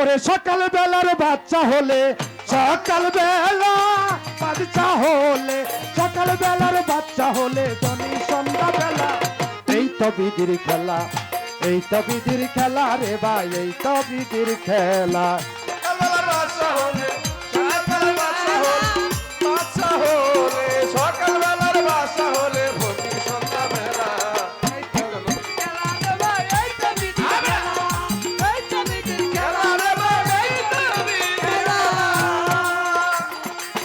ওরে সকাল বেলার বাচ্চা হলে, সকাল বেলা বাচ্চা হলে, সকাল বেলার বাচ্চা হলে ধনী সন্ধ্যা বেলা। এই তো বিধির খেলা, এই তো বিধির খেলা রে ভাই, এই তো বিধির খেলা। সকালবেলার বাচ্চা হলে, সকালবেলার বাচ্চা হলে, বাচ্চা হলে, সকালবেলার বাচ্চা হলে ভোটি সন্ধ্যাবেলা। খেলা রে ভাই, এই তো বিধির খেলা, এই তো বিধির খেলা রে ভাই, এই তো বিধির খেলা।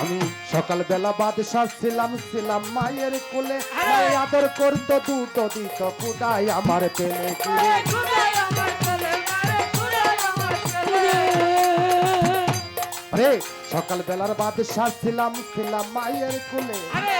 আমি সকাল বেলা বাদশা ছিলাম, ছিলাম মায়ের কোলে, মায়ের আদর করতো, দুধ দিত, খুদাই আমার পেলে কিরে। আরে খুদাই আমার ছেলে, আরে খুদাই আমার ছেলে। আরে সকাল বেলার বাদশা ছিলাম, ছিলাম মায়ের কোলে, আরে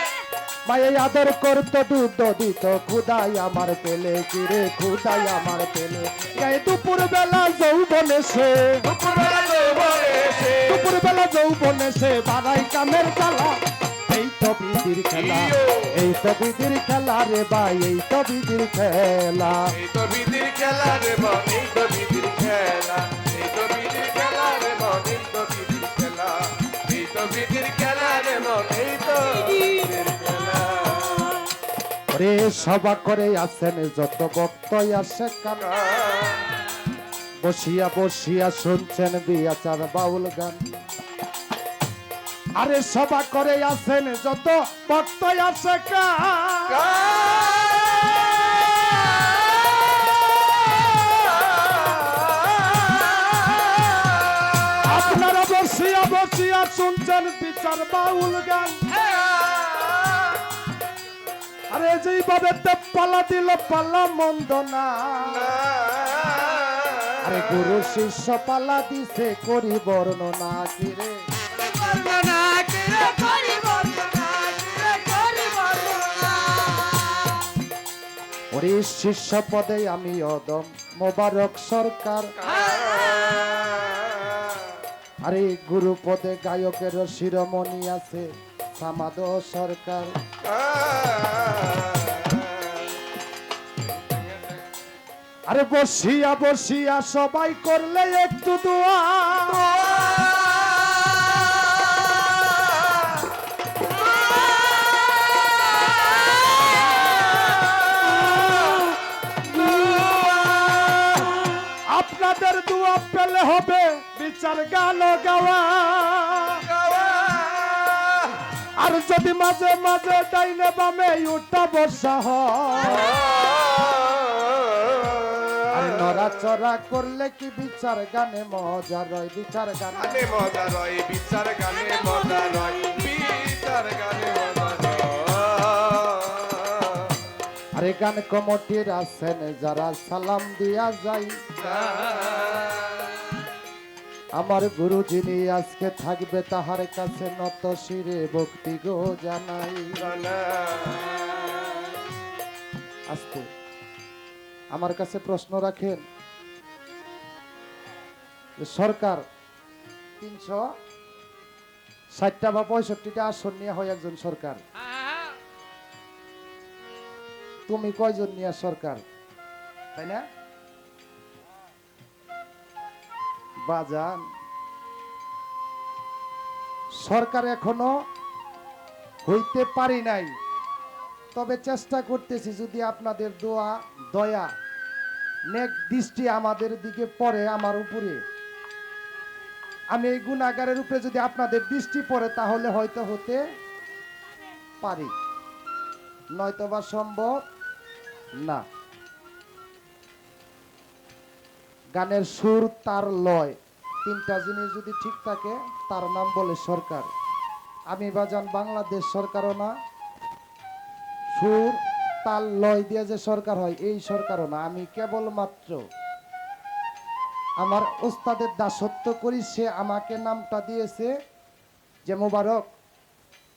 মায়ের আদর করতো, দুধ দিত, খুদাই আমার পেলে কিরে, খুদাই আমার পেলে। গায়ে দুপুর বেলা যৌবনে সে, দুপুরবেলা যৌবনে এসে, দুপুর বেলা যৌবনে সে বাড়াই কামের জ্বালা। এই তো বিধির খেলা, এই তো বিধির খেলা রে ভাই, এই তো বিধির খেলা। এই তো বিধির খেলা রে মন, এই তো বিধির খেলা, এই তো বিধির খেলা রে মন, এই তো বিধির খেলা, এই তো বিধির খেলা রে মন, এই তো বিধির খেলা। ওরে সভা করে আছেন যত ভক্তই আসে কানা, বসিয়া বসিয়া শুনছেন বিয়াচার বাউল গান। আরে সভা করে আছেন যত ভক্তই আসে কানা, আপনারা বসিয়া বসিয়া শুনছেন বিচার বাউল গান। আরে যেইভাবে পালা দিল পালা মন্দ না, আরে গুরু শিষ্য পালা দিছে করি বর্ণনা কিরে। বর্ণনা করে করি বর্ণনা করে করি বর্ণনা। ওরে শিষ্য পদে আমি অদম মোবারক সরকার, আরে গুরু পদে গায়কের শিরোমণি আছে সামাদ সরকার। আরে বসিয়া বসিয়া সবাই করলে একটু দোয়া, আপনাদের দোয়া পেলে হবে বিচার গান গাওয়া। আর যদি মাঝে মাঝে ডাইনে বামে উঠা বসা হয়, আর নড়াচড়া করলে কি বিচার গানে মজা রয়, বিচার গানে গানে মজা রয়, বিচার গানে মজা রয়, বিচার গানে মজা রয়। আরে গান কমিটির আছেন যারা সালাম দিয়া যাই, আমার গুরু যিনি আজকে থাকবে তাহার কাছে নত শিরে ভক্তি গো জানাই। আস্তে আমার কাছে প্রশ্ন রাখেন, যে সরকার 360টা বা 65টা আসন নিয়ে হয় একজন সরকার, তুমি কয়জন নিয়ে সরকার, তাই না বাজান? সরকার এখনো হইতে পারি নাই, তবে চেষ্টা করতেছি। যদি আপনাদের দোয়া দয়া নেক দৃষ্টি আমাদের দিকে পড়ে, আমার উপরে, আমি এই গুনাহগারের উপরে যদি আপনাদের দৃষ্টি পড়ে, তাহলে হয়তো হতে পারি, নয়তোবা সম্ভব না। গানের সুর, তার লয়, তিনটা জিনিস যদি ঠিক থাকে তার নাম বলে সরকার। আমি বাজান বাংলাদেশ সরকারও না, সুর তাল লয় দিয়ে যে সরকার হয় এই সরকারও না। আমি কেবলমাত্র আমার ওস্তাদের দাসত্ব করি, সে আমাকে নামটা দিয়েছে যে মোবারক,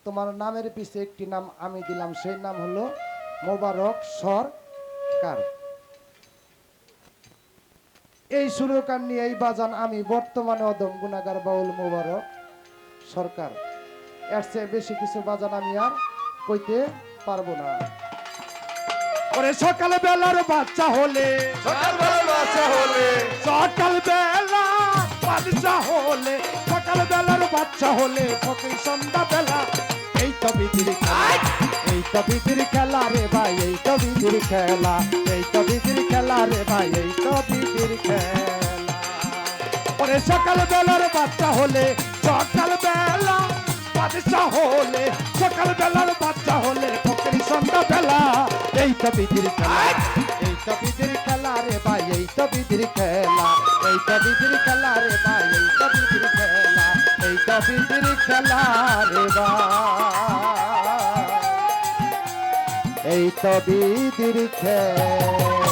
তোমার নামের পিছে একটি নাম আমি দিলাম, সেই নাম হলো মোবারক সরকার। এই সুরকার নিয়ে এই বাজান আমি বর্তমানে অদম গুনাহগার বাউল মোবারক সরকার। এর চেয়ে বেশি কিছু বাজান আমি আর কইতে পারবো না। ওরে সকাল বেলার বাচ্চা হলে, সকালবেলা বাচ্চা হলে, সকাল বেলা বাদশা হলে সকাল বেলার বাচ্চা হলে ফকির সন্ধ্যা বেলা এই তো বিধির খেলা এই তো বিধির খেলা রে ভাই এই তো বিধির খেলা এই তো বিধির খেলা রে ভাই এই তো বিধির খেলা ওরে সকাল বেলার বাচ্চা হলে সকাল বেলা বাদশা হলে সকাল বেলার বাচ্চা হলে ফকির সন্ধ্যা বেলা এই তো বিধির খেলা এই তো বিধির খেলা রে ভাই এই তো বিধির খেলা এই তো বিধির খেলা রে ভাই এই তো বিধির খেলা এই তো বিধির খেলা রে ভাই এই তো বিধির খেলা